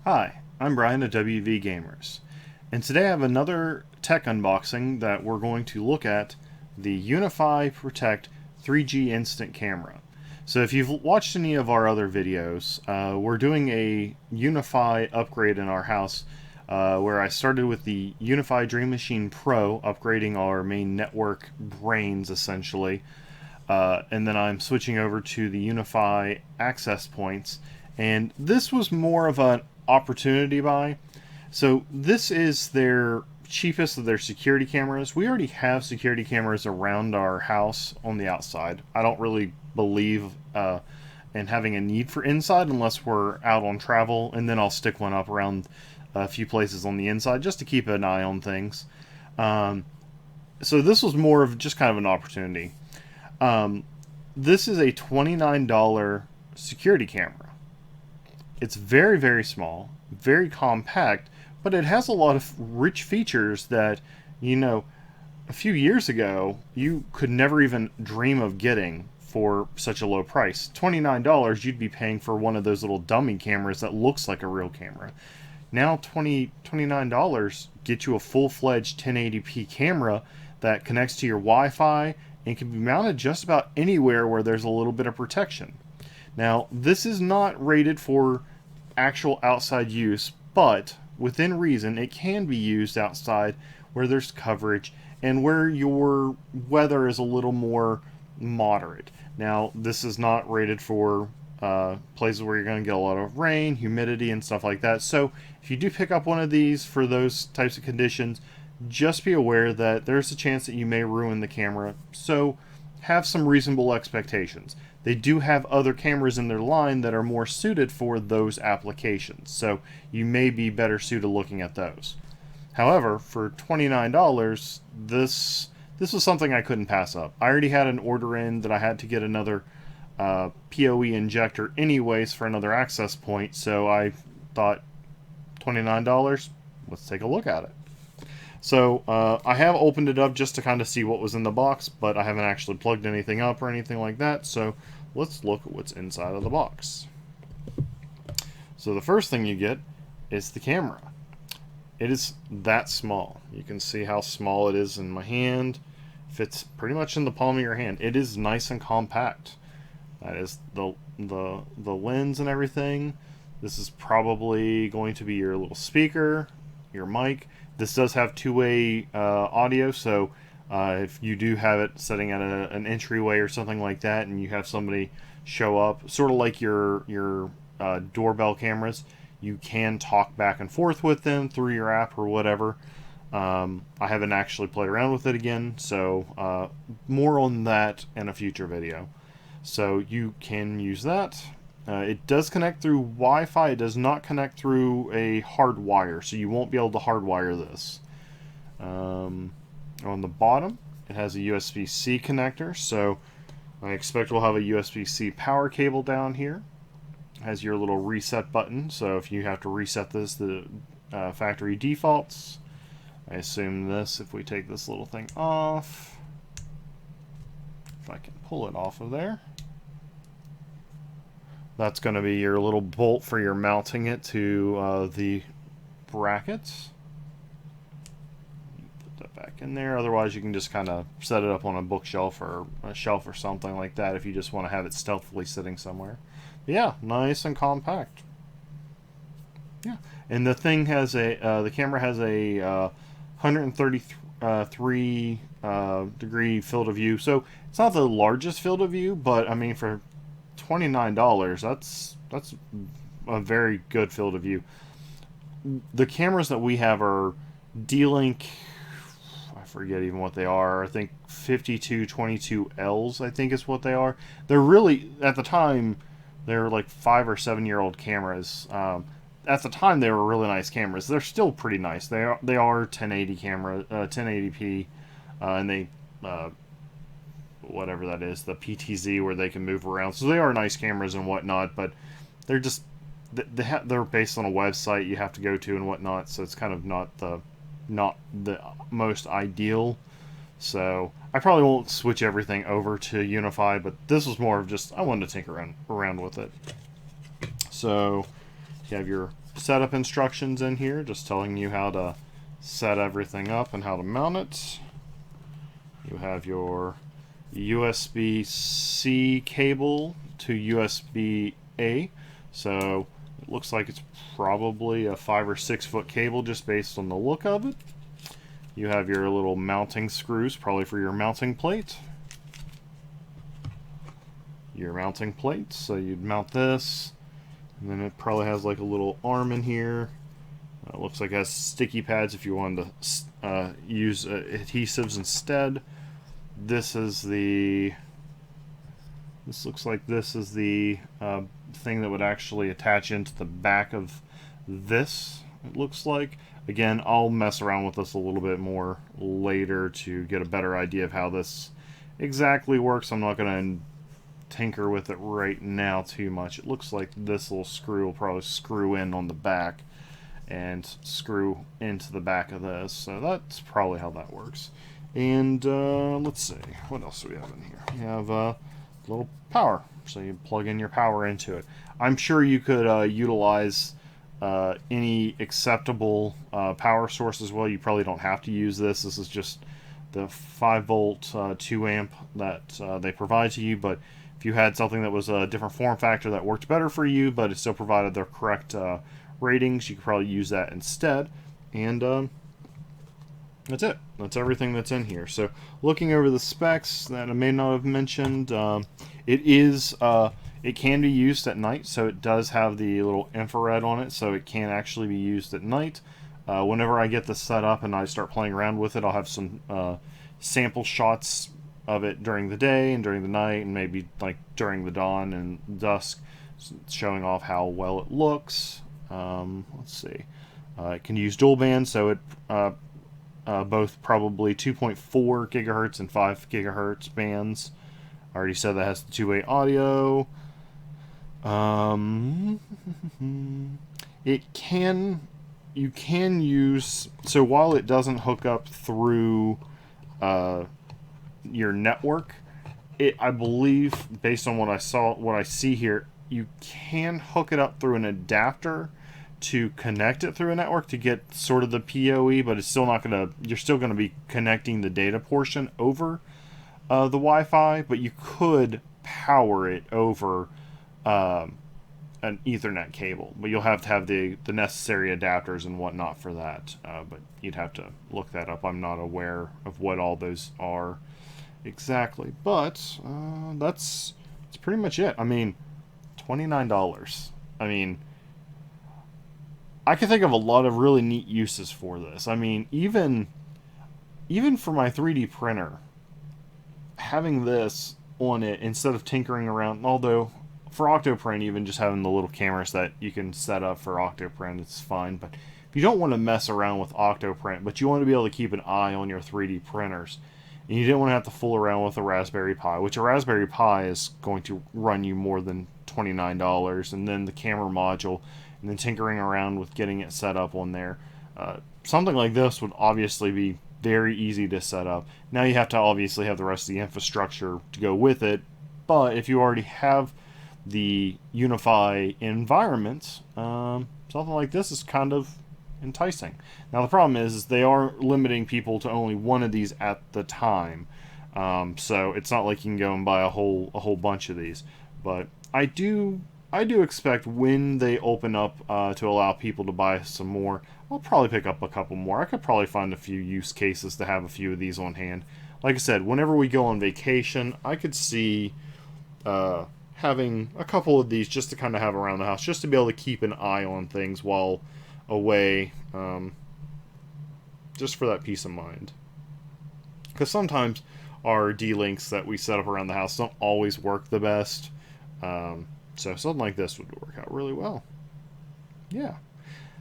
Hi, I'm Brian at WVGamers, and today I have another tech unboxing that we're going to look at, the Unifi Protect 3G Instant Camera. So if you've watched any of our other videos, we're doing a Unifi upgrade in our house where I started with the Unifi Dream Machine Pro, upgrading our main network brains essentially, and then I'm switching over to the Unifi access points, and this was more of an opportunity buy. So this is their cheapest of their security cameras. We already have security cameras around our house on the outside. I don't really believe in having a need for inside unless we're out on travel, and then I'll stick one up around a few places on the inside just to keep an eye on things. So this was more of just kind of an opportunity. This is a $29 security camera. It's very, very small, very compact, but it has a lot of rich features that, a few years ago, you could never even dream of getting for such a low price. $29, you'd be paying for one of those little dummy cameras that looks like a real camera. Now $29 gets you a full-fledged 1080p camera that connects to your Wi-Fi and can be mounted just about anywhere where there's a little bit of protection. Now, this is not rated for actual outside use, but within reason, it can be used outside where there's coverage and where your weather is a little more moderate. Now, this is not rated for places where you're going to get a lot of rain, humidity, and stuff like that. So, if you do pick up one of these for those types of conditions, just be aware that there's a chance that you may ruin the camera. So, have some reasonable expectations. They do have other cameras in their line that are more suited for those applications, so you may be better suited looking at those. However, for $29, this was something I couldn't pass up. I already had an order in that I had to get another PoE injector anyways for another access point, so I thought $29, let's take a look at it. So I have opened it up just to kind of see what was in the box, but I haven't actually plugged anything up or anything like that, so let's look at what's inside of the box. So the first thing you get is the camera. It is that small. You can see how small it is in my hand. Fits pretty much in the palm of your hand. It is nice and compact. That is the lens and everything. This is probably going to be your little speaker, your mic. This does have two-way audio, so if you do have it setting at an entryway or something like that, and you have somebody show up, sort of like your doorbell cameras, you can talk back and forth with them through your app or whatever. I haven't actually played around with it again, so more on that in a future video. So you can use that. It does connect through Wi-Fi. It does not connect through a hard wire, so you won't be able to hardwire this. On the bottom, it has a USB-C connector, so I expect we'll have a USB-C power cable down here. It has your little reset button, so if you have to reset this, the factory defaults. I assume this, if we take this little thing off, if I can pull it off of there, that's going to be your little bolt for your mounting it to the brackets. Put that back in there. Otherwise, you can just kind of set it up on a bookshelf or a shelf or something like that if you just want to have it stealthily sitting somewhere. But yeah, nice and compact. Yeah, and the thing has the camera has a 133 degree field of view. So it's not the largest field of view, but I mean for $29, that's a very good field of view. The cameras that we have are D-Link, I forget even what they are. I think 5222Ls, I think is what they are. They're really, at the time, they're like 5 or 7 year old cameras. At the time, they were really nice cameras. They're still pretty nice. They are 1080 camera, 1080p, and they whatever that is, the PTZ, where they can move around. So they are nice cameras and whatnot, but they're just they're based on a website you have to go to and whatnot. So it's kind of not the most ideal. So I probably won't switch everything over to Unifi, but this was more of just I wanted to tinker around with it. So you have your setup instructions in here, just telling you how to set everything up and how to mount it. You have your USB-C cable to USB-A, so it looks like it's probably a 5 or 6 foot cable just based on the look of it. You have your little mounting screws, probably for your mounting plate. Your mounting plate, so you'd mount this, and then it probably has like a little arm in here. It looks like it has sticky pads if you wanted to use adhesives instead. This looks like this is the thing that would actually attach into the back of this, it looks like. Again, I'll mess around with this a little bit more later to get a better idea of how this exactly works. I'm not going to tinker with it right now too much. It looks like this little screw will probably screw in on the back and screw into the back of this, so that's probably how that works. And let's see, what else do we have in here? We have a little power, so you plug in your power into it. I'm sure you could utilize any acceptable power source as well. You probably don't have to use this. This is just the 5 volt 2 amp that they provide to you, but if you had something that was a different form factor that worked better for you, but it still provided the correct ratings, you could probably use that instead. And that's it. That's everything that's in here. So looking over the specs that I may not have mentioned, it can be used at night, so it does have the little infrared on it, so it can actually be used at night. Whenever I get this set up and I start playing around with it, I'll have some sample shots of it during the day and during the night, and maybe like during the dawn and dusk, showing off how well it looks. Let's see. It can use dual band, so it both probably 2.4 gigahertz and 5 gigahertz bands. I already said that has the two-way audio. You can use, so while it doesn't hook up through your network, I believe, based on what I see here, you can hook it up through an adapter to connect it through a network to get sort of the PoE, but it's still not gonna. You're still going to be connecting the data portion over the Wi-Fi, but you could power it over an Ethernet cable, but you'll have to have the necessary adapters and whatnot for that. But you'd have to look that up. I'm not aware of what all those are exactly, but that's pretty much it. I mean, $29. I mean, I can think of a lot of really neat uses for this. I mean, even for my 3D printer, having this on it instead of tinkering around, although for Octoprint, even just having the little cameras that you can set up for Octoprint, it's fine. But if you don't want to mess around with Octoprint, but you want to be able to keep an eye on your 3D printers, and you didn't want to have to fool around with a Raspberry Pi, which a Raspberry Pi is going to run you more than $29, and then the camera module, and then tinkering around with getting it set up on there. Something like this would obviously be very easy to set up. Now you have to obviously have the rest of the infrastructure to go with it, but if you already have the Unifi environment, something like this is kind of enticing. Now the problem is they are limiting people to only one of these at the time, so it's not like you can go and buy a whole bunch of these. But I do expect when they open up to allow people to buy some more, I'll probably pick up a couple more. I could probably find a few use cases to have a few of these on hand. Like I said, whenever we go on vacation, I could see having a couple of these just to kind of have around the house, just to be able to keep an eye on things while away, just for that peace of mind. Because sometimes our D-Links that we set up around the house don't always work the best. So something like this would work out really well. Yeah.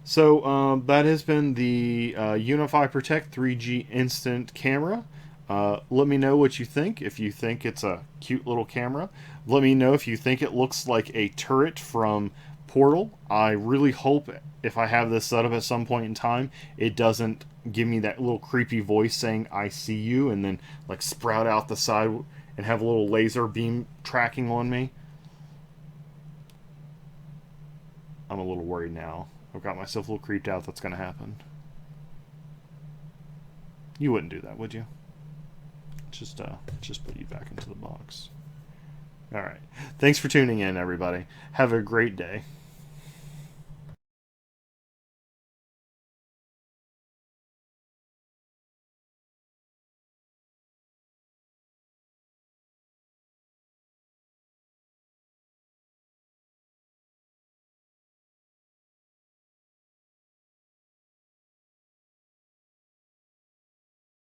So that has been the Unifi Protect 3G Instant Camera. Let me know what you think. If you think it's a cute little camera, let me know if you think it looks like a turret from Portal. I really hope if I have this set up at some point in time, it doesn't give me that little creepy voice saying "I see you" and then like sprout out the side and have a little laser beam tracking on me. I'm a little worried now. I've got myself a little creeped out. That's going to happen. You wouldn't do that, would you? Just put you back into the box. All right. Thanks for tuning in, everybody. Have a great day.